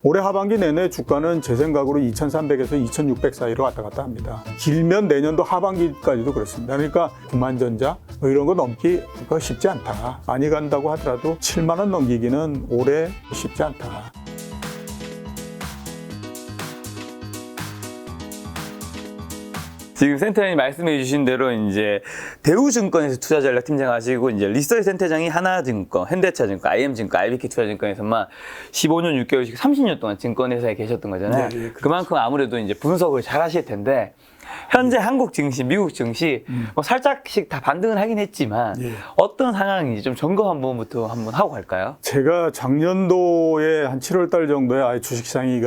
올해 하반기 내내 주가는 제 생각으로 2,300에서 2,600 사이로 왔다 갔다 합니다. 길면 내년도 하반기까지도 그렇습니다. 그러니까 9만전자 이런 거 넘기가 쉽지 않다. 많이 간다고 하더라도 7만 원 넘기기는 올해 쉽지 않다. 지금 센터장님 말씀해 주신 대로 이제 대우증권에서 투자전략팀장 하시고 이제 리서치 센터장이 하나증권, 현대차증권, IM증권, IBK투자증권에서만 15년 6개월씩 30년 동안 증권회사에 계셨던 거잖아요. 네, 그렇죠. 그만큼 아무래도 이제 분석을 잘 하실 텐데 현재 한국 증시, 미국 증시 뭐 살짝씩 다 반등을 하긴 했지만 예. 어떤 상황인지 좀 점검 한번 하고 갈까요? 제가 작년도에 한 7월 달 정도에 아예 주식시장이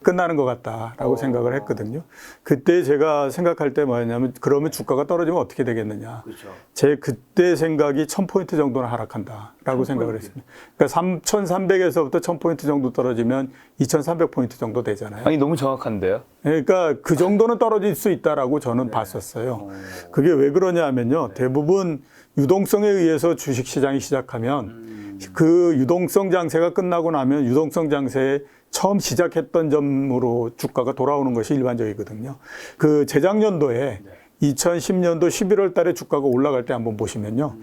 끝나는 것 같다라고 생각을 했거든요. 그때 제가 생각할 때 뭐였냐면 그러면 주가가 떨어지면 어떻게 되겠느냐. 그렇죠. 제 그때 생각이 1000포인트 정도는 하락한다라고 생각을 했습니다. 그러니까 3300에서부터 1000포인트 정도 떨어지면 2300포인트 정도 되잖아요. 아니 너무 정확한데요? 그러니까 그 정도는 떨어질 수 있다라고 저는 봤었어요. 그게 왜 그러냐면요. 대부분 유동성에 의해서 주식시장이 시작하면 그 유동성 장세가 끝나고 나면 유동성 장세에 처음 시작했던 점으로 주가가 돌아오는 것이 일반적이거든요. 그 재작년도에 2010년도 11월 달에 주가가 올라갈 때 한번 보시면요.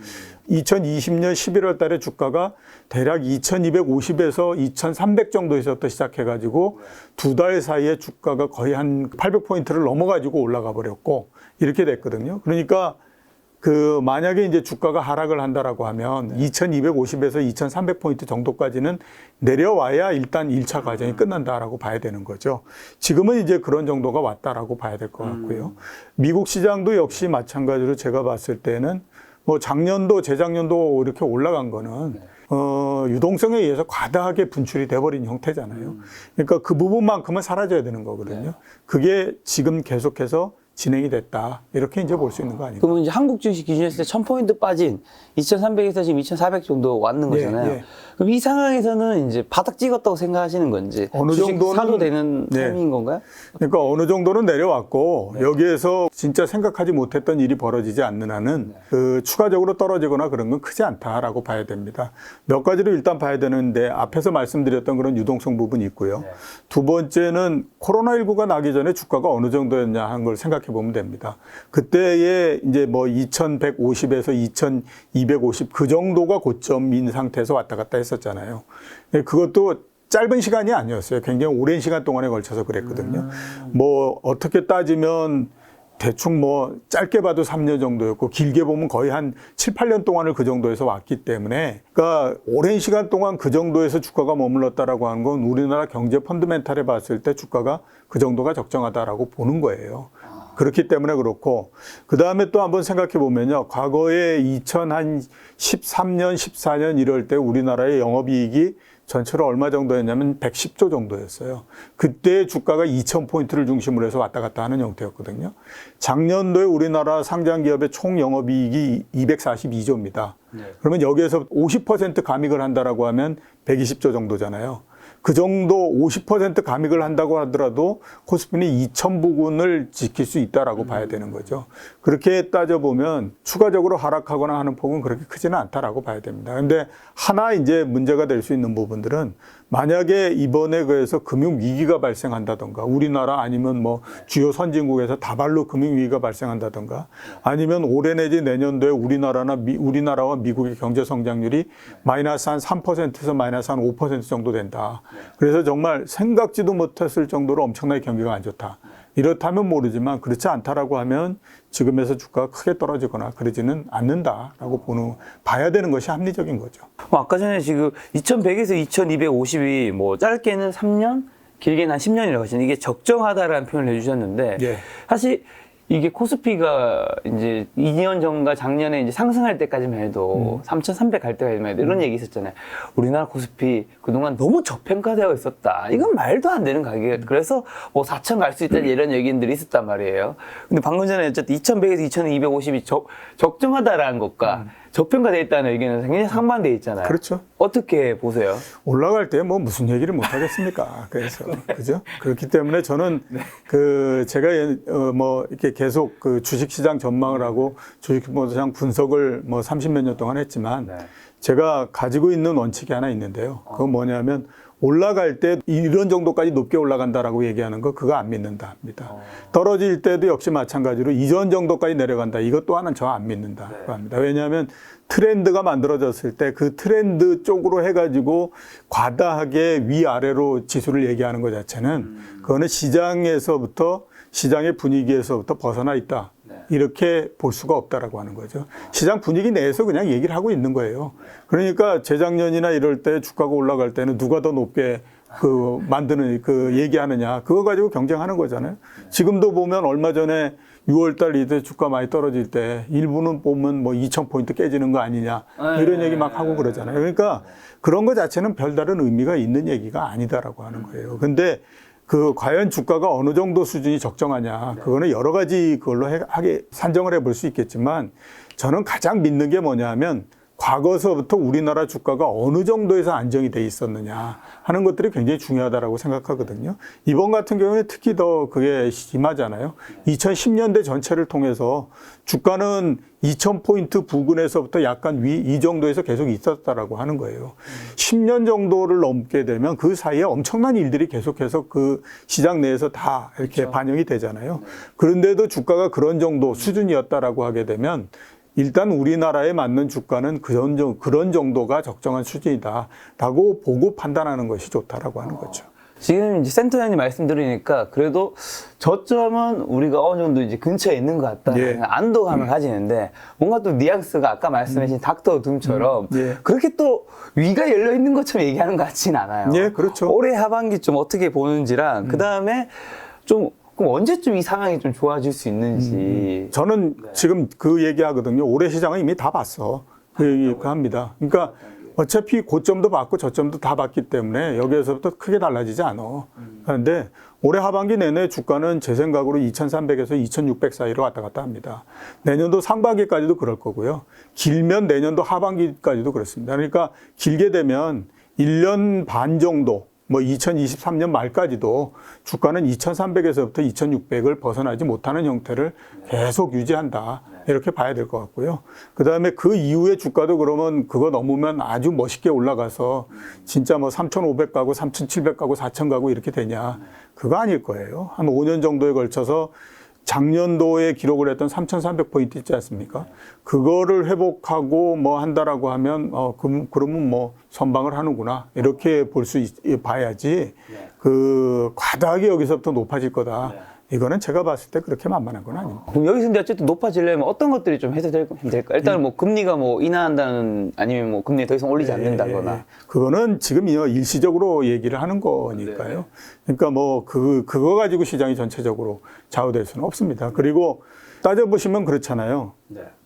2020년 11월 달에 주가가 대략 2250에서 2300 정도에서부터 시작해가지고 두 달 사이에 주가가 거의 한 800포인트를 넘어가지고 올라가 버렸고 이렇게 됐거든요. 그러니까 만약에 이제 주가가 하락을 한다라고 하면 2250에서 2300포인트 정도까지는 내려와야 일단 1차 과정이 끝난다라고 봐야 되는 거죠. 지금은 이제 그런 정도가 왔다라고 봐야 될 것 같고요. 미국 시장도 역시 마찬가지로 제가 봤을 때는 뭐 작년도, 재작년도 이렇게 올라간 거는 유동성에 의해서 과다하게 분출이 돼버린 형태잖아요. 그러니까 그 부분만큼은 사라져야 되는 거거든요. 그게 지금 계속해서 진행이 됐다. 이렇게 이제 볼 수 있는 거 아닌가. 그러면 이제 한국 증시 기준했을 때 1000포인트 빠진 2300에서 지금 2400 정도 왔는 거잖아요. 예. 그럼 이 상황에서는 이제 바닥 찍었다고 생각하시는 건지 어느 주식 정도는 사도 되는 네. 타이밍인 건가요? 그러니까 어느 정도는 내려왔고 여기에서 진짜 생각하지 못했던 일이 벌어지지 않는 한은 추가적으로 떨어지거나 그런 건 크지 않다라고 봐야 됩니다. 몇 가지로 일단 봐야 되는데 앞에서 말씀드렸던 그런 유동성 부분이 있고요. 두 번째는 코로나19가 나기 전에 주가가 어느 정도였냐 하는 걸 생각해 보면 됩니다. 그때에 이제 뭐 2150에서 2250 그 정도가 고점인 상태에서 왔다 갔다 했었잖아요. 그것도 짧은 시간이 아니었어요. 굉장히 오랜 시간 동안에 걸쳐서 그랬거든요. 뭐 어떻게 따지면 대충 뭐 짧게 봐도 3년 정도였고 길게 보면 거의 한 7, 8년 동안을 그 정도에서 왔기 때문에 그러니까 오랜 시간 동안 그 정도에서 주가가 머물렀다라고 하는 건 우리나라 경제 펀드멘탈에 봤을 때 주가가 그 정도가 적정하다라고 보는 거예요. 그렇기 때문에 그렇고 그 다음에 또 한번 생각해 보면요. 과거에 2013년, 14년 이럴 때 우리나라의 영업이익이 전체로 얼마 정도였냐면 110조 정도였어요. 그때 주가가 2000포인트를 중심으로 해서 왔다 갔다 하는 형태였거든요. 작년도에 우리나라 상장기업의 총 영업이익이 242조입니다. 그러면 여기에서 50% 감익을 한다라고 하면 120조 정도잖아요. 그 정도 50% 감익을 한다고 하더라도 코스피는 2천 부근을 지킬 수 있다라고 봐야 되는 거죠. 그렇게 따져보면 추가적으로 하락하거나 하는 폭은 그렇게 크지는 않다라고 봐야 됩니다. 그런데 하나 이제 문제가 될 수 있는 부분들은 만약에 이번에 그래서 금융위기가 발생한다던가 우리나라 아니면 뭐 주요 선진국에서 다발로 금융위기가 발생한다던가 아니면 올해 내지 내년도에 우리나라와 미국의 경제 성장률이 마이너스 한 3%에서 마이너스 한 5% 정도 된다. 그래서 정말 생각지도 못했을 정도로 엄청나게 경기가 안 좋다. 이렇다면 모르지만 그렇지 않다라고 하면 지금에서 주가가 크게 떨어지거나 그러지는 않는다라고 봐야 되는 것이 합리적인 거죠. 아까 전에 지금 2100에서 2250이 뭐 짧게는 3년, 길게는 한 10년이라고 하시는데 이게 적정하다라는 표현을 해주셨는데 예. 사실 이게 코스피가 이제 2년 전과 작년에 이제 상승할 때까지만 해도 3,300 갈 때까지만 해도 이런 얘기 있었잖아요. 우리나라 코스피 그동안 너무 저평가되어 있었다. 이건 말도 안 되는 가격이에요. 그래서 뭐 4,000 갈 수 있다 이런 얘기들이 있었단 말이에요. 근데 방금 전에 어쨌든 2100에서 2250이 적정하다라는 것과 저평가되어 있다는 의견은 굉장히 상반되어 있잖아요. 그렇죠. 어떻게 보세요? 올라갈 때 뭐 무슨 얘기를 못 하겠습니까? 그래서 그죠? 그렇기 때문에 저는 제가 뭐 이렇게 계속 주식시장 전망을 하고 주식시장 분석을 뭐 30몇 년 동안 했지만 제가 가지고 있는 원칙이 하나 있는데요. 그건 뭐냐면 올라갈 때 이런 정도까지 높게 올라간다라고 얘기하는 거 그거 안 믿는다 합니다. 떨어질 때도 역시 마찬가지로 이전 정도까지 내려간다. 이것 또한은 저 안 믿는다고 합니다. 왜냐하면 트렌드가 만들어졌을 때 그 트렌드 쪽으로 해가지고 과다하게 위아래로 지수를 얘기하는 것 자체는 그거는 시장에서부터 시장의 분위기에서부터 벗어나 있다. 이렇게 볼 수가 없다라고 하는 거죠. 시장 분위기 내에서 그냥 얘기를 하고 있는 거예요. 그러니까 재작년이나 이럴 때 주가가 올라갈 때는 누가 더 높게 만드는 얘기하느냐. 그거 가지고 경쟁하는 거잖아요. 지금도 보면 얼마 전에 6월달 이때 주가 많이 떨어질 때 일부는 보면 뭐 2,000포인트 깨지는 거 아니냐. 이런 얘기 막 하고 그러잖아요. 그러니까 그런 것 자체는 별다른 의미가 있는 얘기가 아니다라고 하는 거예요. 근데 과연 주가가 어느 정도 수준이 적정하냐. 그거는 여러 가지 그걸로 산정을 해볼 수 있겠지만 저는 가장 믿는 게 뭐냐 하면 과거서부터 우리나라 주가가 어느 정도에서 안정이 돼 있었느냐 하는 것들이 굉장히 중요하다고 생각하거든요. 이번 같은 경우에 특히 더 그게 심하잖아요. 2010년대 전체를 통해서 주가는 2000포인트 부근에서부터 약간 이 정도에서 계속 있었다라고 하는 거예요. 10년 정도를 넘게 되면 그 사이에 엄청난 일들이 계속해서 그 시장 내에서 다 이렇게 그렇죠. 반영이 되잖아요. 그런데도 주가가 그런 정도 수준이었다라고 하게 되면 일단 우리나라에 맞는 주가는 그런 정도가 적정한 수준이다라고 보고 판단하는 것이 좋다라고 하는 거죠. 지금 이제 센터장님 말씀 들으니까 그래도 저점은 우리가 어느 정도 이제 근처에 있는 것 같다. 예. 안도감을 가지는데 뭔가 또 뉘앙스가 아까 말씀하신 닥터 둠처럼 예. 그렇게 또 위가 열려 있는 것처럼 얘기하는 것 같지는 않아요. 예, 그렇죠. 올해 하반기 좀 어떻게 보는지랑 그 다음에 좀 그럼 언제쯤 이 상황이 좀 좋아질 수 있는지. 저는 지금 그 얘기하거든요. 올해 시장은 이미 다 봤어. 그 얘기 합니다. 그러니까 어차피 고점도 봤고 저점도 다 봤기 때문에 여기에서부터 크게 달라지지 않아. 그런데 올해 하반기 내내 주가는 제 생각으로 2,300에서 2,600 사이로 왔다 갔다 합니다. 내년도 상반기까지도 그럴 거고요. 길면 내년도 하반기까지도 그렇습니다. 그러니까 길게 되면 1년 반 정도 뭐 2023년 말까지도 주가는 2,300에서부터 2,600을 벗어나지 못하는 형태를 계속 유지한다. 이렇게 봐야 될 것 같고요. 그 다음에 그 이후에 주가도 그러면 그거 넘으면 아주 멋있게 올라가서 진짜 뭐 3,500 가고 3,700 가고 4,000 가고 이렇게 되냐. 그거 아닐 거예요. 한 5년 정도에 걸쳐서 작년도에 기록을 했던 3,300포인트 있지 않습니까? 그거를 회복하고 뭐 한다라고 하면, 그러면 뭐 선방을 하는구나. 이렇게 봐야지, 과다하게 여기서부터 높아질 거다. 이거는 제가 봤을 때 그렇게 만만한 건 아닙니다. 그럼 여기서 근데 어쨌든 높아지려면 어떤 것들이 좀 해서 될까? 일단 뭐 금리가 뭐 인하한다는 아니면 뭐 금리 더 이상 올리지 않는다거나. 그거는 지금 일시적으로 얘기를 하는 거니까요. 그러니까 뭐 그거 가지고 시장이 전체적으로 좌우될 수는 없습니다. 그리고 따져보시면 그렇잖아요.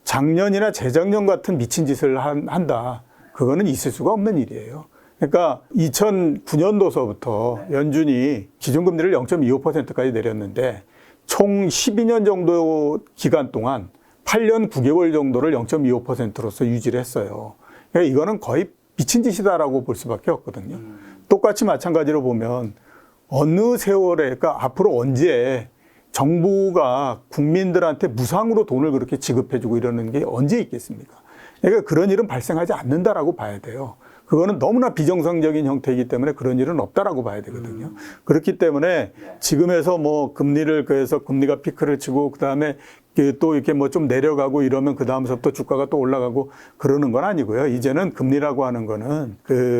작년이나 재작년 같은 미친 짓을 한다. 그거는 있을 수가 없는 일이에요. 그러니까 2009년도서부터 연준이 기준금리를 0.25%까지 내렸는데 총 12년 정도 기간 동안 8년 9개월 정도를 0.25%로서 유지를 했어요. 그러니까 이거는 거의 미친 짓이다라고 볼 수밖에 없거든요. 똑같이 마찬가지로 보면 어느 세월에, 그러니까 앞으로 언제 정부가 국민들한테 무상으로 돈을 그렇게 지급해주고 이러는 게 언제 있겠습니까? 그러니까 그런 일은 발생하지 않는다라고 봐야 돼요. 그거는 너무나 비정상적인 형태이기 때문에 그런 일은 없다라고 봐야 되거든요. 그렇기 때문에 지금에서 뭐 그래서 금리가 피크를 치고 그다음에 또 이렇게 뭐 좀 내려가고 이러면 그다음서부터 주가가 또 올라가고 그러는 건 아니고요. 이제는 금리라고 하는 거는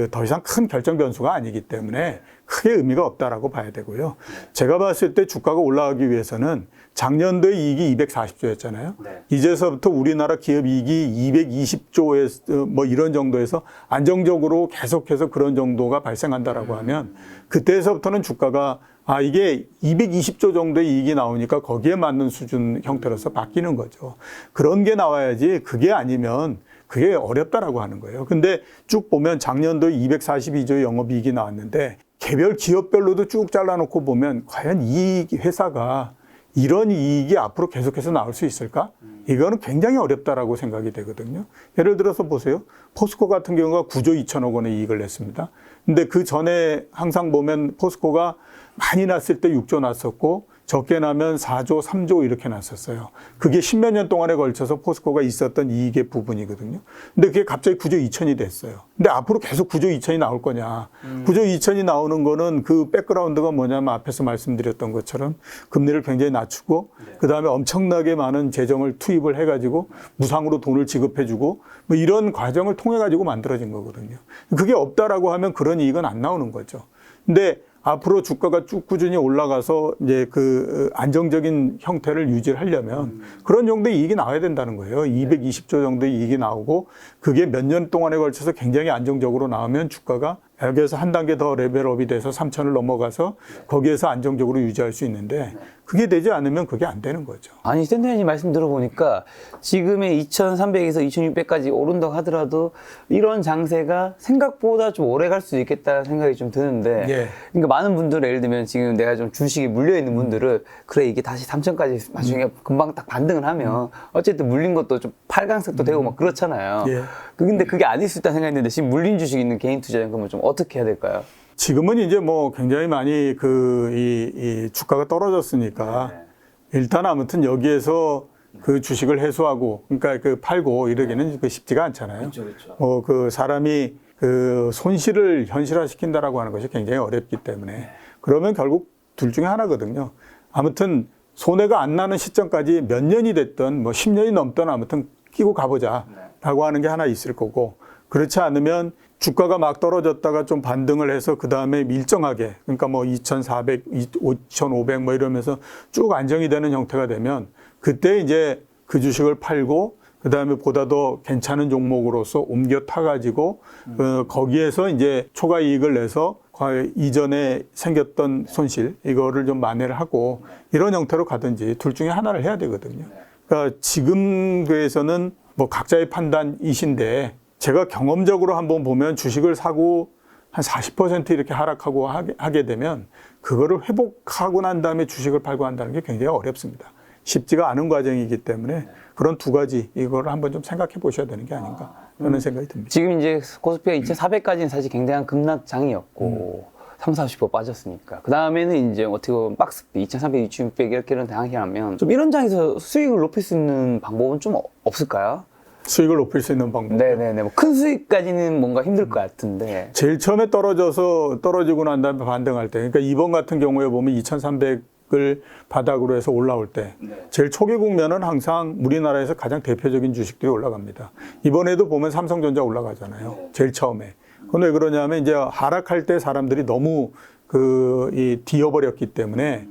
더 이상 큰 결정 변수가 아니기 때문에 크게 의미가 없다라고 봐야 되고요. 제가 봤을 때 주가가 올라가기 위해서는 작년도에 이익이 240조였잖아요. 이제서부터 우리나라 기업 이익이 220조에 뭐 이런 정도에서 안정적으로 계속해서 그런 정도가 발생한다라고 하면 그때서부터는 주가가 이게 220조 정도의 이익이 나오니까 거기에 맞는 수준 형태로서 바뀌는 거죠. 그런 게 나와야지 그게 아니면 그게 어렵다라고 하는 거예요. 근데 쭉 보면 작년도에 242조의 영업이익이 나왔는데 개별 기업별로도 쭉 잘라놓고 보면 과연 이 회사가 이런 이익이 앞으로 계속해서 나올 수 있을까? 이거는 굉장히 어렵다라고 생각이 되거든요. 예를 들어서 보세요. 포스코 같은 경우가 9조 2천억 원의 이익을 냈습니다. 근데 그 전에 항상 보면 포스코가 많이 났을 때 6조 났었고 적게 나면 4조, 3조 이렇게 났었어요. 그게 10몇 년 동안에 걸쳐서 포스코가 있었던 이익의 부분이거든요. 근데 그게 갑자기 9조 2천이 됐어요. 근데 앞으로 계속 9조 2천이 나올 거냐. 9조 2천이 나오는 거는 그 백그라운드가 뭐냐면 앞에서 말씀드렸던 것처럼 금리를 굉장히 낮추고 그다음에 엄청나게 많은 재정을 투입을 해가지고 무상으로 돈을 지급해주고 뭐 이런 과정을 통해가지고 만들어진 거거든요. 그게 없다라고 하면 그런 이익은 안 나오는 거죠. 근데 앞으로 주가가 쭉 꾸준히 올라가서 이제 그 안정적인 형태를 유지하려면 그런 정도의 이익이 나와야 된다는 거예요. 220조 정도의 이익이 나오고 그게 몇 년 동안에 걸쳐서 굉장히 안정적으로 나오면 주가가 여기에서 한 단계 더 레벨업이 돼서 3천을 넘어가서 거기에서 안정적으로 유지할 수 있는데 그게 되지 않으면 그게 안 되는 거죠. 아니, 센터장님 말씀 들어보니까 지금의 2,300에서 2,600까지 오른다고 하더라도 이런 장세가 생각보다 좀 오래 갈 수 있겠다는 생각이 좀 드는데 예. 그러니까 많은 분들 예를 들면 지금 내가 좀 주식이 물려있는 분들은 그래 이게 다시 3,000까지 나중에 금방 딱 반등을 하면 어쨌든 물린 것도 좀 팔강색도 되고 막 그렇잖아요. 예. 근데 그게 아닐 수 있다는 생각이 드는데 지금 물린 주식 있는 개인 투자자금은 좀 어떻게 해야 될까요? 지금은 이제 뭐 굉장히 많이 이 주가가 떨어졌으니까 일단 아무튼 여기에서 그 주식을 해소하고 그러니까 그 팔고 이러기는 그 쉽지가 않잖아요. 그렇죠. 그 사람이 그 손실을 현실화시킨다라고 하는 것이 굉장히 어렵기 때문에 그러면 결국 둘 중에 하나거든요. 아무튼 손해가 안 나는 시점까지 몇 년이 됐든 뭐 10년이 넘든 아무튼 끼고 가보자라고 하는 게 하나 있을 거고 그렇지 않으면 주가가 막 떨어졌다가 좀 반등을 해서 그 다음에 일정하게 그러니까 뭐 2,400, 2,500 뭐 이러면서 쭉 안정이 되는 형태가 되면 그때 이제 그 주식을 팔고 그 다음에 보다 더 괜찮은 종목으로서 옮겨 타가지고 거기에서 이제 초과 이익을 내서 이전에 생겼던 손실 이거를 좀 만회를 하고 이런 형태로 가든지 둘 중에 하나를 해야 되거든요. 그러니까 지금 그에서는 뭐 각자의 판단이신데 제가 경험적으로 한번 보면 주식을 사고 한 40% 이렇게 하락하고 하게 되면 그거를 회복하고 난 다음에 주식을 팔고 한다는 게 굉장히 어렵습니다. 쉽지가 않은 과정이기 때문에 그런 두 가지 이거를 한번 좀 생각해 보셔야 되는 게 아닌가 그런 생각이 듭니다. 지금 이제 코스피가 2,400까지는 사실 굉장한 급락장이었고 30-40% 빠졌으니까 그 다음에는 이제 어떻게 보면 박스피 2,300, 2,600 이렇게는 향하면 좀 이런 장에서 수익을 높일 수 있는 방법은 좀 없을까요? 수익을 높일 수 있는 방법. 네네네. 뭐 큰 수익까지는 뭔가 힘들 것 같은데. 제일 처음에 떨어지고 난 다음에 반등할 때, 그러니까 이번 같은 경우에 보면 2,300을 바닥으로 해서 올라올 때, 제일 초기 국면은 항상 우리나라에서 가장 대표적인 주식들이 올라갑니다. 이번에도 보면 삼성전자 올라가잖아요. 제일 처음에. 그건 왜 그러냐면 이제 하락할 때 사람들이 너무 뒤어버렸기 때문에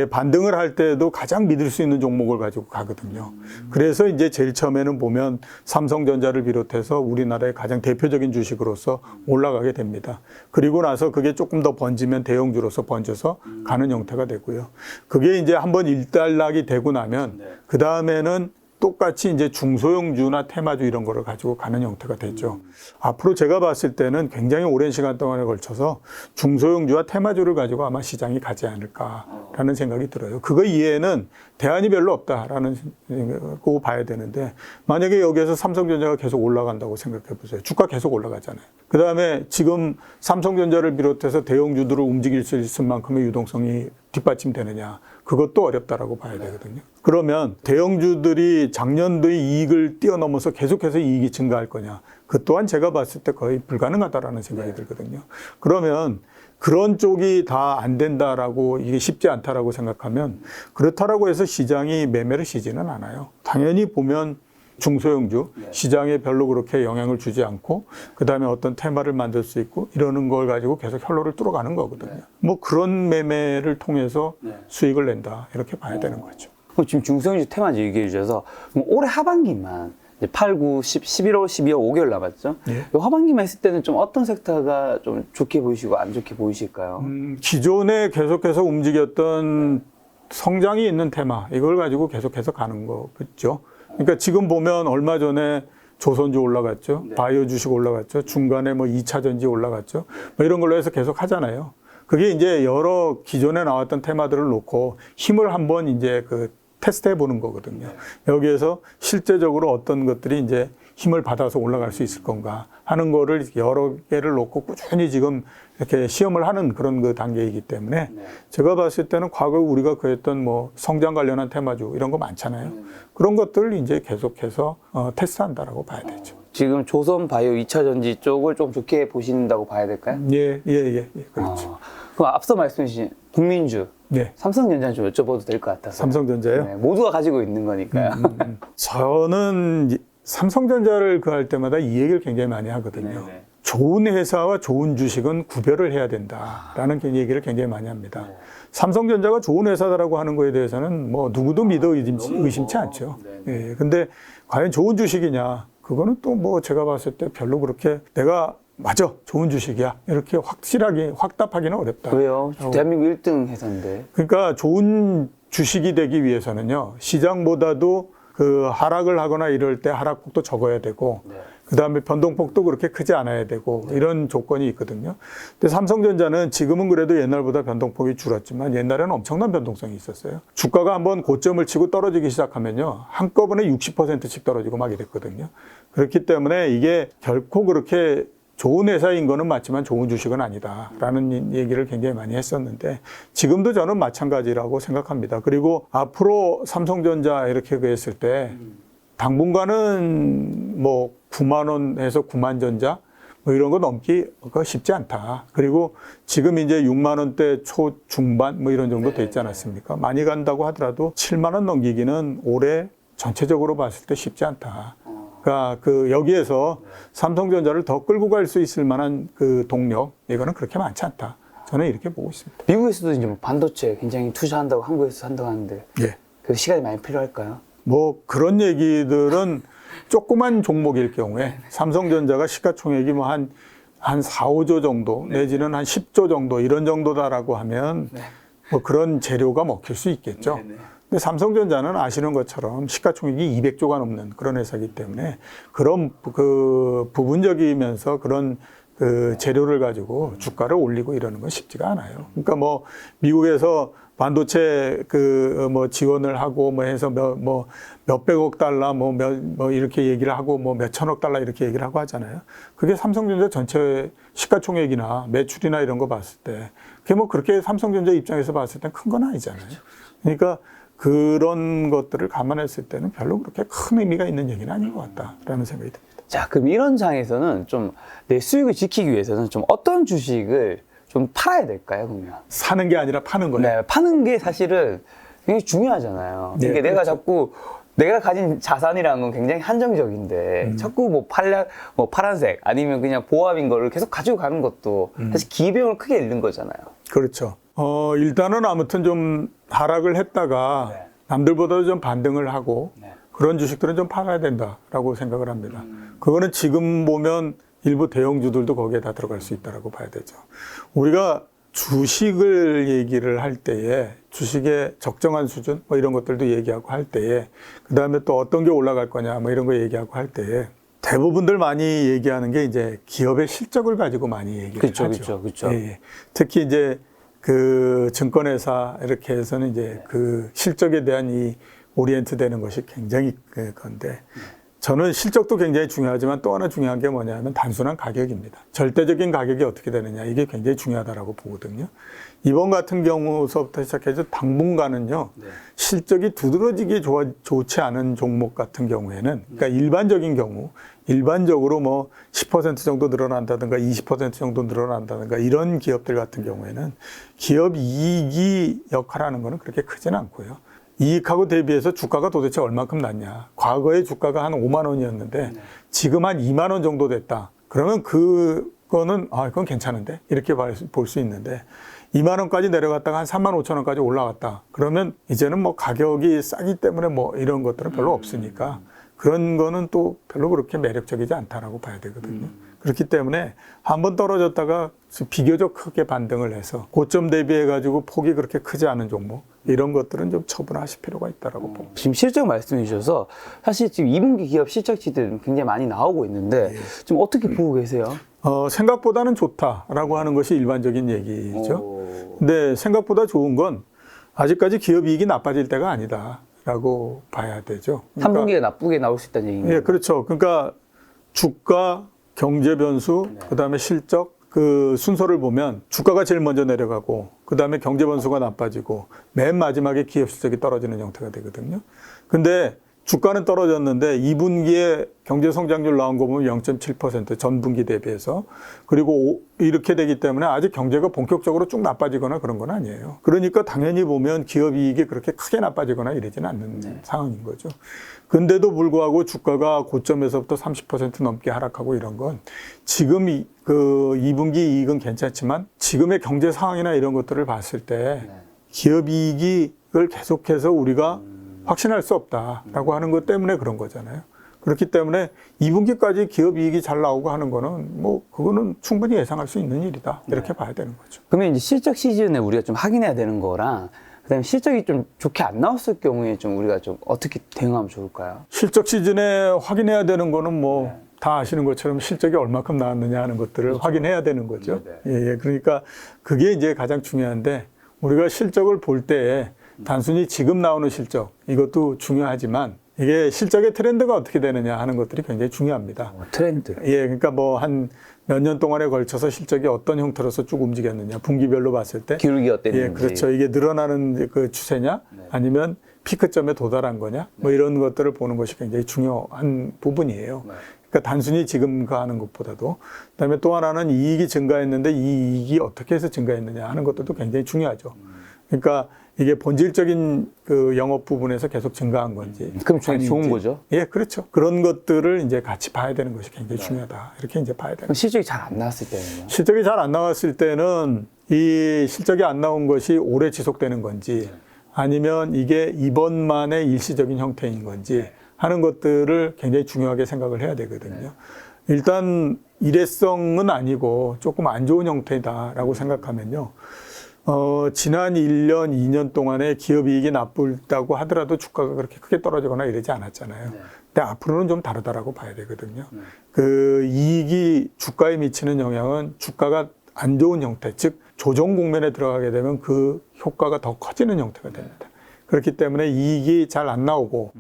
반등을 할 때도 가장 믿을 수 있는 종목을 가지고 가거든요. 그래서 이제 제일 처음에는 보면 삼성전자를 비롯해서 우리나라의 가장 대표적인 주식으로서 올라가게 됩니다. 그리고 나서 그게 조금 더 번지면 대형주로서 번져서 가는 형태가 되고요. 그게 이제 한번 일단락이 되고 나면 그 다음에는 똑같이 이제 중소형주나 테마주 이런 거를 가지고 가는 형태가 되죠. 앞으로 제가 봤을 때는 굉장히 오랜 시간 동안에 걸쳐서 중소형주와 테마주를 가지고 아마 시장이 가지 않을까라는 생각이 들어요. 그거 이외에는 대안이 별로 없다라는 거 봐야 되는데 만약에 여기에서 삼성전자가 계속 올라간다고 생각해 보세요. 주가 계속 올라가잖아요. 그 다음에 지금 삼성전자를 비롯해서 대형주들을 움직일 수 있을 만큼의 유동성이 뒷받침되느냐. 그것도 어렵다라고 봐야 되거든요. 그러면 대형주들이 작년도의 이익을 뛰어넘어서 계속해서 이익이 증가할 거냐. 그 또한 제가 봤을 때 거의 불가능하다라는 생각이 들거든요. 그러면 그런 쪽이 다 안 된다라고 이게 쉽지 않다라고 생각하면 그렇다라고 해서 시장이 매매를 쉬지는 않아요. 당연히 보면 중소형주 시장에 별로 그렇게 영향을 주지 않고 그다음에 어떤 테마를 만들 수 있고 이러는 걸 가지고 계속 혈로를 뚫어가는 거거든요. 뭐 그런 매매를 통해서 수익을 낸다 이렇게 봐야 되는 거죠. 지금 중소형주 테마주 얘기해 주셔서 올해 하반기만 이제 8, 9, 10, 11월, 12월 5개월 남았죠. 이 하반기만 했을 때는 좀 어떤 섹터가 좀 좋게 보이시고 안 좋게 보이실까요? 기존에 계속해서 움직였던 성장이 있는 테마 이걸 가지고 계속해서 가는 거겠죠. 그러니까 지금 보면 얼마 전에 조선주 올라갔죠. 바이오 주식 올라갔죠. 중간에 뭐 2차 전지 올라갔죠. 뭐 이런 걸로 해서 계속 하잖아요. 그게 이제 여러 기존에 나왔던 테마들을 놓고 힘을 한번 이제 테스트해 보는 거거든요. 여기에서 실제적으로 어떤 것들이 이제 힘을 받아서 올라갈 수 있을 건가 하는 거를 여러 개를 놓고 꾸준히 지금 이렇게 시험을 하는 그런 그 단계이기 때문에 네. 제가 봤을 때는 과거 우리가 그랬던 뭐 성장 관련한 테마주 이런 거 많잖아요. 그런 것들을 이제 계속해서 테스트한다라고 봐야 되죠. 지금 조선 바이오 2차 전지 쪽을 좀 좋게 보신다고 봐야 될까요? 예, 그렇죠. 그럼 앞서 말씀해 주신 국민주, 네. 삼성전자 좀 여쭤봐도 될 것 같아서. 삼성전자요? 네, 모두가 가지고 있는 거니까요. 저는 삼성전자를 그 할 때마다 이 얘기를 굉장히 많이 하거든요. 네네. 좋은 회사와 좋은 주식은 구별을 해야 된다라는 얘기를 굉장히 많이 합니다. 삼성전자가 좋은 회사다라고 하는 거에 대해서는 뭐 누구도 믿어 의심치 않죠. 예, 근데 과연 좋은 주식이냐? 그거는 또 뭐 제가 봤을 때 별로 그렇게 내가 맞아 좋은 주식이야 이렇게 확실하게 확답하기는 어렵다. 왜요? 대한민국 1등 회사인데. 그러니까 좋은 주식이 되기 위해서는요 시장보다도 그 하락을 하거나 이럴 때 하락폭도 적어야 되고 그다음에 변동폭도 그렇게 크지 않아야 되고 이런 조건이 있거든요. 근데 삼성전자는 지금은 그래도 옛날보다 변동폭이 줄었지만 옛날에는 엄청난 변동성이 있었어요. 주가가 한번 고점을 치고 떨어지기 시작하면요 한꺼번에 60%씩 떨어지고 막 이랬거든요. 그렇기 때문에 이게 결코 그렇게 좋은 회사인 거는 맞지만 좋은 주식은 아니다라는 얘기를 굉장히 많이 했었는데 지금도 저는 마찬가지라고 생각합니다. 그리고 앞으로 삼성전자 이렇게 했을 때 당분간은 뭐 9만 원에서 9만 전자 뭐 이런 거 넘기가 쉽지 않다. 그리고 지금 이제 6만 원대 초중반 뭐 이런 정도 돼 있지 않았습니까? 많이 간다고 하더라도 7만 원 넘기기는 올해 전체적으로 봤을 때 쉽지 않다. 그러니까 그 여기에서 삼성전자를 더 끌고 갈 수 있을 만한 그 동력 이거는 그렇게 많지 않다. 저는 이렇게 보고 있습니다. 미국에서도 이제 뭐 반도체 굉장히 투자한다고 한국에서 한다고 하는데 예. 그 시간이 많이 필요할까요? 뭐 그런 얘기들은 조그만 종목일 경우에 삼성전자가 시가총액이 뭐 한 4, 5조 정도 내지는 한 10조 정도 이런 정도다라고 하면 뭐 그런 재료가 먹힐 수 있겠죠. 근데 삼성전자는 아시는 것처럼 시가총액이 200조가 넘는 그런 회사이기 때문에 그런 그 부분적이면서 그런 그 재료를 가지고 주가를 올리고 이러는 건 쉽지가 않아요. 그러니까 뭐 미국에서 반도체 그 뭐 지원을 하고 뭐 해서 몇백억 달러 뭐 이렇게 얘기를 하고 뭐 몇천억 달러 이렇게 얘기를 하고 하잖아요. 그게 삼성전자 전체 시가총액이나 매출이나 이런 거 봤을 때 그게 뭐 그렇게 삼성전자 입장에서 봤을 땐 큰 건 아니잖아요. 그러니까 그런 것들을 감안했을 때는 별로 그렇게 큰 의미가 있는 얘기는 아닌 것 같다라는 생각이 듭니다. 자, 그럼 이런 장에서는 좀 내 수익을 지키기 위해서는 좀 어떤 주식을 좀 팔아야 될까요, 그러면? 사는 게 아니라 파는 거예요. 네, 파는 게 사실은 굉장히 중요하잖아요. 네, 이게 내가 그렇죠. 자꾸 내가 가진 자산이라는 건 굉장히 한정적인데 자꾸 뭐 파란색 아니면 그냥 보합인 거를 계속 가지고 가는 것도 사실 기회비용을 크게 잃는 거잖아요. 그렇죠. 일단은 아무튼 좀 하락을 했다가 네. 남들보다도 좀 반등을 하고 네. 그런 주식들은 좀 팔아야 된다라고 생각을 합니다. 그거는 지금 보면 일부 대형주들도 거기에 다 들어갈 수 있다라고 봐야 되죠. 우리가 주식을 얘기를 할 때에 주식의 적정한 수준 뭐 이런 것들도 얘기하고 할 때에 그다음에 또 어떤 게 올라갈 거냐 뭐 이런 거 얘기하고 할 때에 대부분들 많이 얘기하는 게 이제 기업의 실적을 가지고 많이 얘기를 하죠. 그렇죠. 예. 특히 이제 그 증권회사 이렇게 해서는 이제 그 실적에 대한 이 오리엔트 되는 것이 굉장히 건데 저는 실적도 굉장히 중요하지만 또 하나 중요한 게 뭐냐면 단순한 가격입니다. 절대적인 가격이 어떻게 되느냐 이게 굉장히 중요하다고 보거든요. 이번 같은 경우서부터 시작해서 당분간은요 실적이 두드러지게 좋지 않은 종목 같은 경우에는 그러니까 일반적인 경우 일반적으로 뭐 10% 정도 늘어난다든가 20% 정도 늘어난다든가 이런 기업들 같은 경우에는 기업 이익이 역할하는 거는 그렇게 크진 않고요. 이익하고 대비해서 주가가 도대체 얼만큼 났냐. 과거에 주가가 한 5만 원이었는데 지금 한 2만 원 정도 됐다. 그러면 그거는 그건 괜찮은데 이렇게 볼 수 있는데 2만 원까지 내려갔다가 한 3만 5천 원까지 올라왔다. 그러면 이제는 뭐 가격이 싸기 때문에 뭐 이런 것들은 별로 없으니까 그런 거는 또 별로 그렇게 매력적이지 않다라고 봐야 되거든요. 그렇기 때문에 한번 떨어졌다가 비교적 크게 반등을 해서 고점 대비해 가지고 폭이 그렇게 크지 않은 종목 이런 것들은 좀 처분하실 필요가 있다라고 봅니다. 지금 실적 말씀해 주셔서 사실 지금 2분기 기업 실적치들 굉장히 많이 나오고 있는데 좀 어떻게 보고 계세요? 생각보다는 좋다라고 하는 것이 일반적인 얘기죠. 근데 생각보다 좋은 건 아직까지 기업 이익이 나빠질 때가 아니다라고 봐야 되죠. 3분기가 나쁘게 나올 수 있다는 얘기인가요? 예, 그렇죠. 그러니까 주가, 경제 변수, 그다음에 실적, 그 순서를 보면 주가가 제일 먼저 내려가고 그다음에 경제 번수가 나빠지고 맨 마지막에 기업 실적이 떨어지는 형태가 되거든요. 근데 주가는 떨어졌는데 2분기에 경제 성장률 나온 거 보면 0.7% 전분기 대비해서 그리고 이렇게 되기 때문에 아직 경제가 본격적으로 쭉 나빠지거나 그런 건 아니에요. 그러니까 당연히 보면 기업 이익이 그렇게 크게 나빠지거나 이러지는 않는 상황인 거죠. 근데도 불구하고 주가가 고점에서부터 30% 넘게 하락하고 이런 건 지금 그 2분기 이익은 괜찮지만 지금의 경제 상황이나 이런 것들을 봤을 때 기업 이익을 계속해서 우리가 확신할 수 없다라고 하는 것 때문에 그런 거잖아요. 그렇기 때문에 2분기까지 기업 이익이 잘 나오고 하는 거는 뭐 그거는 충분히 예상할 수 있는 일이다. 이렇게 봐야 되는 거죠. 그러면 이제 실적 시즌에 우리가 좀 확인해야 되는 거랑 그다음에 실적이 좀 좋게 안 나왔을 경우에 좀 우리가 좀 어떻게 대응하면 좋을까요? 실적 시즌에 확인해야 되는 거는 뭐 다 아시는 것처럼 실적이 얼마큼 나왔느냐 하는 것들을 확인해야 되는 거죠. 예. 그러니까 그게 이제 가장 중요한데 우리가 실적을 볼 때 단순히 지금 나오는 실적 이것도 중요하지만 이게 실적의 트렌드가 어떻게 되느냐 하는 것들이 굉장히 중요합니다. 트렌드. 예, 그러니까 뭐 한 몇 년 동안에 걸쳐서 실적이 어떤 형태로서 쭉 움직였느냐, 분기별로 봤을 때. 기울기 어땠는지. 예, 그렇죠. 이게 늘어나는 그 추세냐, 아니면 피크점에 도달한 거냐, 뭐 이런 것들을 보는 것이 굉장히 중요한 부분이에요. 그러니까 단순히 지금 하는 것보다도. 그다음에 또 하나는 이익이 증가했는데 이 이익이 어떻게 해서 증가했느냐 하는 것들도 굉장히 중요하죠. 그러니까 이게 본질적인 그 영업 부분에서 계속 증가한 건지. 그럼 좋은 거죠? 예, 그렇죠. 그런 것들을 이제 같이 봐야 되는 것이 굉장히 중요하다. 이렇게 이제 봐야 되는 그럼 실적이 잘 안 나왔을 때는요? 실적이 잘 안 나왔을 때는 이 실적이 안 나온 것이 오래 지속되는 건지 아니면 이게 이번만의 일시적인 형태인 건지 하는 것들을 굉장히 중요하게 생각을 해야 되거든요. 일단 일회성은 아니고 조금 안 좋은 형태다라고 생각하면요. 지난 1년, 2년 동안에 기업 이익이 나쁘다고 하더라도 주가가 그렇게 크게 떨어지거나 이러지 않았잖아요. 근데 앞으로는 좀 다르다라고 봐야 되거든요. 그 이익이 주가에 미치는 영향은 주가가 안 좋은 형태, 즉 조정 국면에 들어가게 되면 그 효과가 더 커지는 형태가 됩니다. 그렇기 때문에 이익이 잘 안 나오고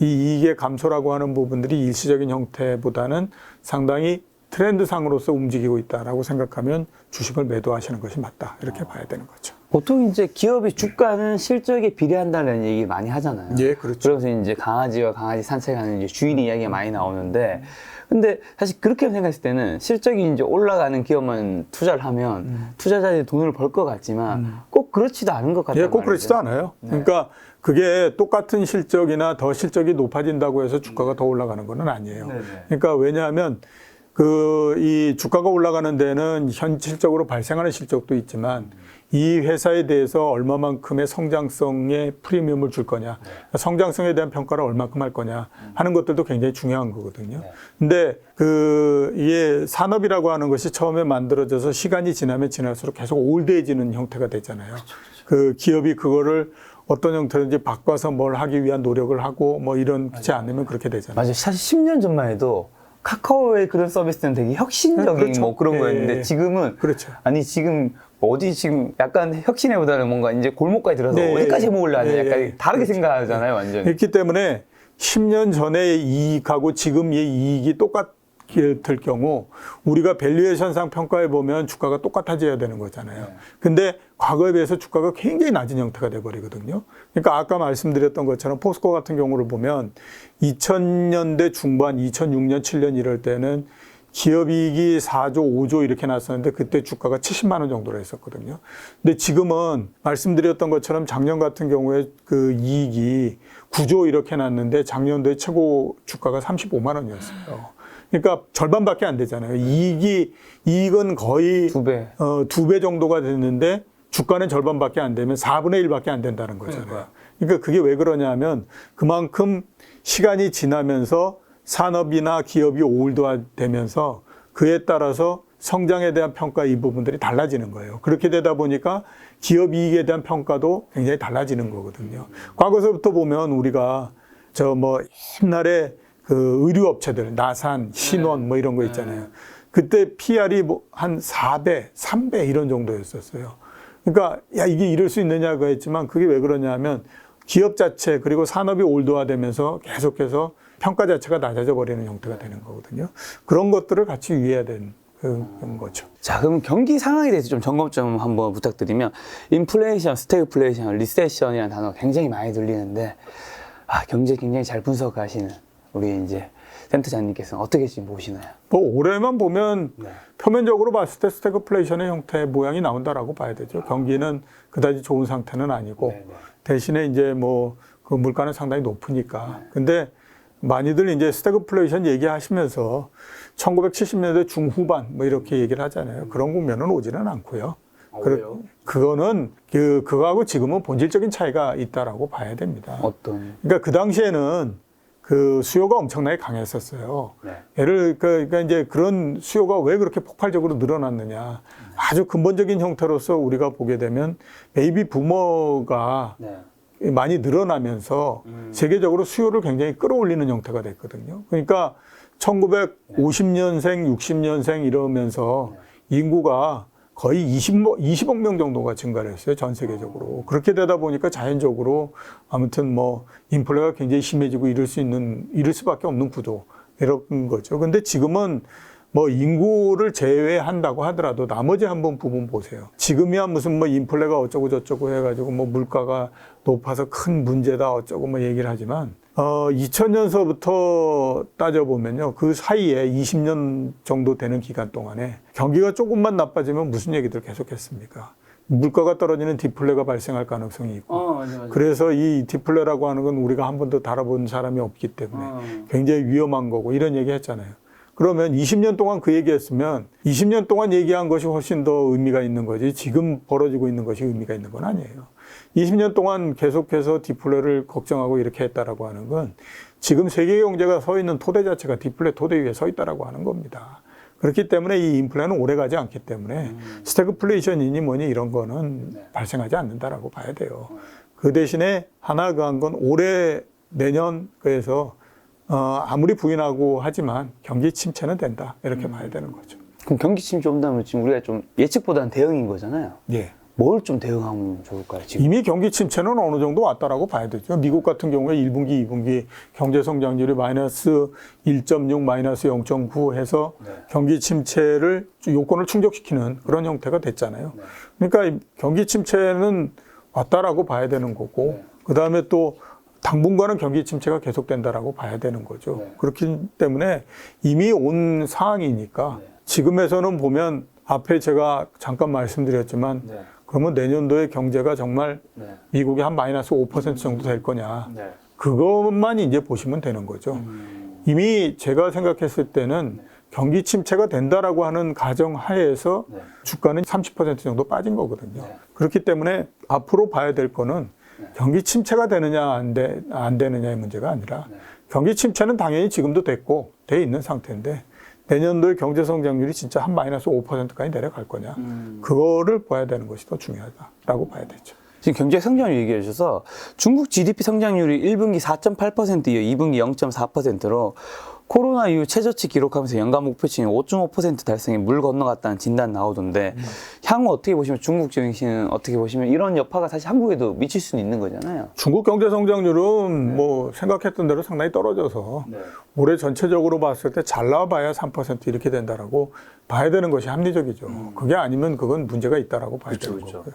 이 이익의 감소라고 하는 부분들이 일시적인 형태보다는 상당히 트렌드상으로서 움직이고 있다라고 생각하면 주식을 매도하시는 것이 맞다. 이렇게 봐야 되는 거죠. 보통 이제 기업의 주가는 실적에 비례한다는 얘기 많이 하잖아요. 예, 그렇죠. 그래서 이제 강아지와 강아지 산책하는 이제 주인 이야기가 많이 나오는데, 근데 사실 그렇게 생각했을 때는 실적이 이제 올라가는 기업만 투자를 하면 투자자들이 돈을 벌 것 같지만 꼭 그렇지도 않은 것 같아요. 예, 꼭 그렇지도 않아요. 그러니까 그게 똑같은 실적이나 더 실적이 높아진다고 해서 주가가 더 올라가는 건 아니에요. 그러니까 왜냐하면 이 주가가 올라가는 데는 현실적으로 발생하는 실적도 있지만 이 회사에 대해서 얼마만큼의 성장성에 프리미엄을 줄 거냐, 성장성에 대한 평가를 얼마큼 할 거냐 하는 것들도 굉장히 중요한 거거든요. 근데 이게 산업이라고 하는 것이 처음에 만들어져서 시간이 지나면 지날수록 계속 올드해지는 형태가 되잖아요. 그 기업이 그거를 어떤 형태든지 바꿔서 뭘 하기 위한 노력을 하고 뭐 이런지 않으면 그렇게 되잖아요. 맞아요. 사실 10년 전만 해도 카카오의 그런 서비스는 되게 혁신적인 그렇죠. 뭐 그런 예, 거였는데 예. 지금은 그렇죠. 아니 지금 어디 지금 약간 혁신에보다는 뭔가 이제 골목까지 들어서 네, 어디까지 해먹을래 하냐 약간 예, 다르게 그렇죠. 생각하잖아요, 완전히. 그렇기 때문에 10년 전의 이익하고 지금의 이익이 똑같을 경우 우리가 밸류에이션상 평가해 보면 주가가 똑같아져야 되는 거잖아요. 근데 과거에 비해서 주가가 굉장히 낮은 형태가 돼 버리거든요. 그러니까 아까 말씀드렸던 것처럼 포스코 같은 경우를 보면 2000년대 중반, 2006년, 7년 이럴 때는 기업이익이 4조, 5조 이렇게 났었는데 그때 주가가 70만 원 정도로 했었거든요. 근데 지금은 말씀드렸던 것처럼 작년 같은 경우에 그 이익이 9조 이렇게 났는데 작년도에 최고 주가가 35만 원이었어요. 그러니까 절반밖에 안 되잖아요. 이익은 거의 두 배. 2배 정도가 됐는데 주가는 절반밖에 안 되면 4분의 1밖에 안 된다는 거잖아요. 그러니까 그게 왜 그러냐면 그만큼 시간이 지나면서 산업이나 기업이 올드화되면서 그에 따라서 성장에 대한 평가 이 부분들이 달라지는 거예요. 그렇게 되다 보니까 기업 이익에 대한 평가도 굉장히 달라지는 거거든요. 과거서부터 보면 우리가 옛날에 그 의류업체들, 나산, 신원 뭐 이런 거 있잖아요. 그때 PR이 한 4배, 3배 이런 정도였었어요. 그러니까 이게 이럴 수 있느냐고 했지만 그게 왜 그러냐면 기업 자체 그리고 산업이 올드화되면서 계속해서 평가 자체가 낮아져 버리는 형태가 되는 거거든요. 그런 것들을 같이 유의해야 되는 그런 거죠. 자, 그럼 경기 상황에 대해서 좀 점검 좀 한번 부탁드리면, 인플레이션, 스태그플레이션, 리세션이라는 단어가 굉장히 많이 들리는데, 경제 굉장히 잘 분석하시는 우리 이제 센터장님께서는 어떻게 지금 보시나요? 뭐 올해만 보면 네. 표면적으로 봤을 때 스태그플레이션의 형태 모양이 나온다라고 봐야 되죠. 경기는 그다지 좋은 상태는 아니고 네, 네. 대신에 이제 뭐 그 물가는 상당히 높으니까. 근데 많이들 이제 스태그플레이션 얘기하시면서 1970년대 중후반 뭐 이렇게 얘기를 하잖아요. 그런 국면은 오지는 않고요. 왜요? 그거는 그거하고 지금은 본질적인 차이가 있다라고 봐야 됩니다. 어떤? 그러니까 그 당시에는 그 수요가 엄청나게 강했었어요. 네. 그러니까 이제 그런 수요가 왜 그렇게 폭발적으로 늘어났느냐. 아주 근본적인 형태로서 우리가 보게 되면 베이비 부머가 네. 많이 늘어나면서 세계적으로 수요를 굉장히 끌어올리는 형태가 됐거든요. 그러니까 1950년생, 60년생 이러면서 인구가 거의 20억 명 정도가 증가를 했어요. 전 세계적으로. 그렇게 되다 보니까 자연적으로 아무튼 뭐 인플레가 굉장히 심해지고 이럴 수밖에 없는 구조. 이런 거죠. 근데 지금은 뭐 인구를 제외한다고 하더라도 나머지 한번 부분 보세요. 지금이야 무슨 뭐 인플레가 어쩌고 저쩌고 해가지고 뭐 물가가 높아서 큰 문제다 어쩌고 뭐 얘기를 하지만 2000년서부터 따져보면요. 그 사이에 20년 정도 되는 기간 동안에 경기가 조금만 나빠지면 무슨 얘기들 계속했습니까? 물가가 떨어지는 디플레가 발생할 가능성이 있고 맞아. 그래서 이 디플레라고 하는 건 우리가 한 번도 다뤄본 사람이 없기 때문에 굉장히 위험한 거고 이런 얘기 했잖아요. 그러면 20년 동안 그 얘기했으면 20년 동안 얘기한 것이 훨씬 더 의미가 있는 거지 지금 벌어지고 있는 것이 의미가 있는 건 아니에요. 20년 동안 계속해서 디플레를 걱정하고 이렇게 했다라고 하는 건 지금 세계 경제가 서 있는 토대 자체가 디플레 토대 위에 서 있다라고 하는 겁니다. 그렇기 때문에 이 인플레는 오래 가지 않기 때문에 스태그플레이션이니 뭐니 이런 거는 발생하지 않는다라고 봐야 돼요. 그 대신에 하나 그한 건 올해 내년 그래서 아무리 부인하고 하지만 경기 침체는 된다 이렇게 봐야 되는 거죠. 그럼 경기 침체 온다면 지금 우리가 좀 예측보다는 대응인 거잖아요. 예. 뭘 좀 대응하면 좋을까요? 지금? 이미 경기 침체는 어느 정도 왔다라고 봐야 되죠. 미국 같은 경우에 1분기, 2분기 경제 성장률이 마이너스 1.6, 마이너스 0.9 해서 경기 침체를 요건을 충족시키는 그런 형태가 됐잖아요. 그러니까 경기 침체는 왔다라고 봐야 되는 거고 그 다음에 또 당분간은 경기 침체가 계속된다라고 봐야 되는 거죠. 그렇기 때문에 이미 온 상황이니까 지금에서는 보면 앞에 제가 잠깐 말씀드렸지만 그러면 내년도에 경제가 정말 미국이 한 마이너스 5% 정도 될 거냐. 그것만 이제 보시면 되는 거죠. 이미 제가 생각했을 때는 경기 침체가 된다라고 하는 가정 하에서 주가는 30% 정도 빠진 거거든요. 그렇기 때문에 앞으로 봐야 될 거는 경기 침체가 되느냐 안 되느냐의 문제가 아니라 경기 침체는 당연히 지금도 됐고 돼 있는 상태인데 내년도에 경제 성장률이 진짜 한 마이너스 5%까지 내려갈 거냐. 그거를 봐야 되는 것이 더 중요하다라고 봐야 되죠. 지금 경제 성장률 얘기해 주셔서 중국 GDP 성장률이 1분기 4.8%, 이어 2분기 0.4%로 코로나 이후 최저치 기록하면서 연간 목표치는 5.5% 달성에 물 건너갔다는 진단 나오던데 향후 어떻게 보시면 중국 증시는 어떻게 보시면 이런 여파가 사실 한국에도 미칠 수는 있는 거잖아요. 중국 경제 성장률은 뭐 생각했던 대로 상당히 떨어져서 올해 전체적으로 봤을 때 잘 나와봐야 3% 이렇게 된다라고 봐야 되는 것이 합리적이죠. 그게 아니면 그건 문제가 있다라고 봐야 되는 거고요.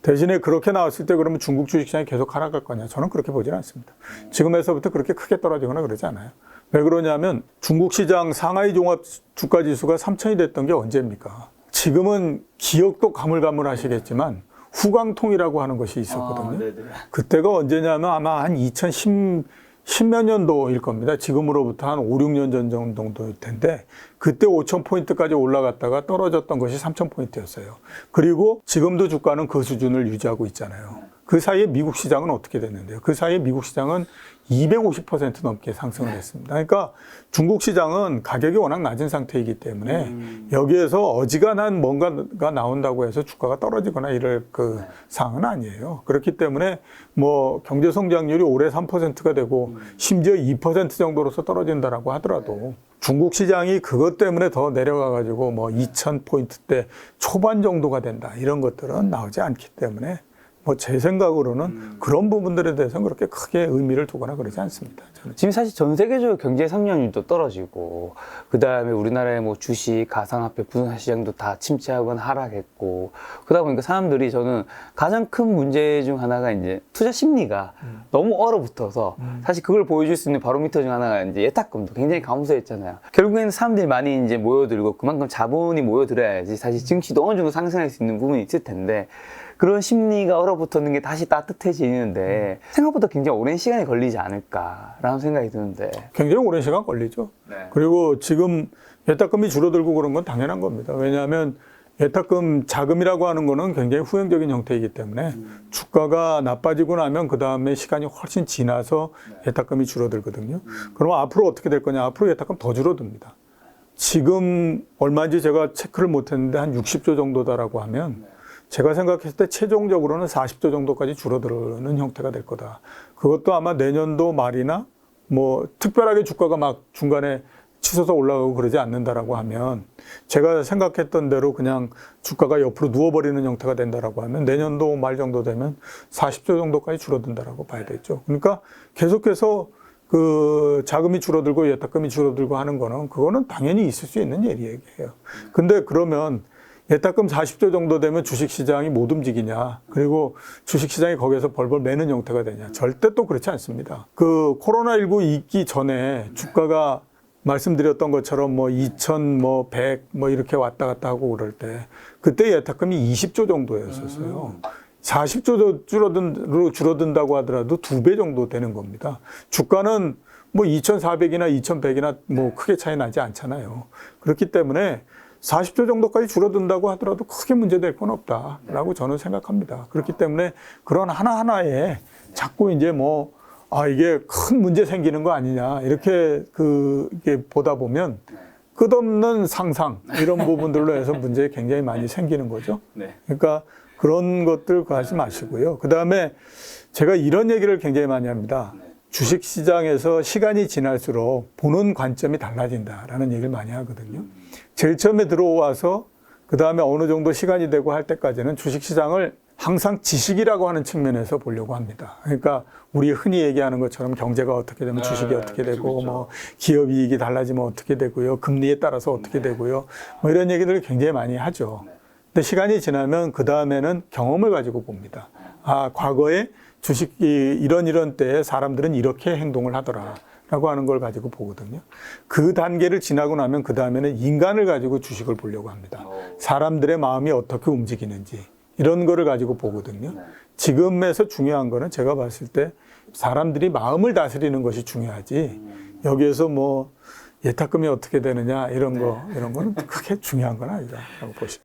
대신에 그렇게 나왔을 때 그러면 중국 주식시장이 계속 하락할 거냐? 저는 그렇게 보지는 않습니다. 지금에서부터 그렇게 크게 떨어지거나 그러지 않아요. 왜 그러냐면 중국 시장 상하이 종합 주가 지수가 3,000이 됐던 게 언제입니까? 지금은 기억도 가물가물하시겠지만 후광통이라고 하는 것이 있었거든요. 그때가 언제냐면 아마 한 2010몇 년도일 겁니다. 지금으로부터 한 5, 6년 전 정도일 텐데 그때 5,000포인트까지 올라갔다가 떨어졌던 것이 3,000포인트였어요. 그리고 지금도 주가는 그 수준을 유지하고 있잖아요. 그 사이에 미국 시장은 어떻게 됐는데요? 그 사이에 미국 시장은 250% 넘게 상승을 했습니다. 그러니까 중국 시장은 가격이 워낙 낮은 상태이기 때문에 여기에서 어지간한 뭔가가 나온다고 해서 주가가 떨어지거나 이럴 그 상황은 아니에요. 그렇기 때문에 뭐 경제 성장률이 올해 3%가 되고 심지어 2% 정도로서 떨어진다라고 하더라도 중국 시장이 그것 때문에 더 내려가가지고 뭐 2,000포인트대 초반 정도가 된다. 이런 것들은 나오지 않기 때문에 뭐 제 생각으로는 그런 부분들에 대해서는 그렇게 크게 의미를 두거나 그러지 않습니다. 저는. 지금 사실 전 세계적으로 경제 성장률도 떨어지고, 그 다음에 우리나라의 뭐 주식, 가상화폐, 부동산 시장도 다 침체하거나 하락했고, 그러다 보니까 사람들이 저는 가장 큰 문제 중 하나가 이제 투자 심리가 너무 얼어붙어서 사실 그걸 보여줄 수 있는 바로미터 중 하나가 이제 예탁금도 굉장히 감소했잖아요. 결국에는 사람들이 많이 이제 모여들고 그만큼 자본이 모여들어야지 사실 증시도 어느 정도 상승할 수 있는 부분이 있을 텐데, 그런 심리가 얼어붙었는 게 다시 따뜻해지는데 생각보다 굉장히 오랜 시간이 걸리지 않을까라는 생각이 드는데. 굉장히 오랜 시간 걸리죠. 그리고 지금 예탁금이 줄어들고 그런 건 당연한 겁니다. 왜냐하면 예탁금 자금이라고 하는 거는 굉장히 후행적인 형태이기 때문에 주가가 나빠지고 나면 그 다음에 시간이 훨씬 지나서 예탁금이 줄어들거든요. 그러면 앞으로 어떻게 될 거냐? 앞으로 예탁금 더 줄어듭니다. 지금 얼마인지 제가 체크를 못했는데 한 60조 정도다라고 하면 제가 생각했을 때 최종적으로는 40조 정도까지 줄어드는 형태가 될 거다. 그것도 아마 내년도 말이나 뭐 특별하게 주가가 막 중간에 치솟아 올라가고 그러지 않는다라고 하면, 제가 생각했던 대로 그냥 주가가 옆으로 누워버리는 형태가 된다라고 하면 내년도 말 정도 되면 40조 정도까지 줄어든다라고 봐야 되죠. 그러니까 계속해서 그 자금이 줄어들고 예탁금이 줄어들고 하는 거는 그거는 당연히 있을 수 있는 얘기예요. 근데 그러면 예탁금 40조 정도 되면 주식시장이 못 움직이냐, 그리고 주식시장이 거기에서 벌벌 매는 형태가 되냐? 절대 또 그렇지 않습니다. 그 코로나19 있기 전에 주가가 말씀드렸던 것처럼 뭐 2,100 뭐 이렇게 왔다 갔다 하고 그럴 때 그때 예탁금이 20조 정도였었어요. 40조 줄어든다고 하더라도 2배 정도 되는 겁니다. 주가는 뭐 2,400이나 2,100이나 뭐 크게 차이 나지 않잖아요. 그렇기 때문에 40조 정도까지 줄어든다고 하더라도 크게 문제될 건 없다라고 저는 생각합니다. 그렇기 때문에 그런 하나하나에 자꾸 이제 뭐, 이게 큰 문제 생기는 거 아니냐, 이렇게 이게 보다 보면 끝없는 상상, 이런 부분들로 해서 문제 굉장히 많이 생기는 거죠. 그러니까 그런 것들 하지 마시고요. 그 다음에 제가 이런 얘기를 굉장히 많이 합니다. 주식 시장에서 시간이 지날수록 보는 관점이 달라진다라는 얘기를 많이 하거든요. 제일 처음에 들어와서 그 다음에 어느 정도 시간이 되고 할 때까지는 주식 시장을 항상 지식이라고 하는 측면에서 보려고 합니다. 그러니까 우리 흔히 얘기하는 것처럼 경제가 어떻게 되면 주식이 어떻게 되고, 뭐 기업 이익이 달라지면 어떻게 되고요, 금리에 따라서 어떻게 되고요, 뭐 이런 얘기들을 굉장히 많이 하죠. 근데 시간이 지나면 그 다음에는 경험을 가지고 봅니다. 과거에 주식이 이런 때에 사람들은 이렇게 행동을 하더라 라고 하는 걸 가지고 보거든요. 그 단계를 지나고 나면 그 다음에는 인간을 가지고 주식을 보려고 합니다. 사람들의 마음이 어떻게 움직이는지 이런 거를 가지고 보거든요. 지금에서 중요한 거는 제가 봤을 때 사람들이 마음을 다스리는 것이 중요하지, 여기에서 뭐 예탁금이 어떻게 되느냐 이런 거는 크게 중요한 건 아니다라고 보시죠.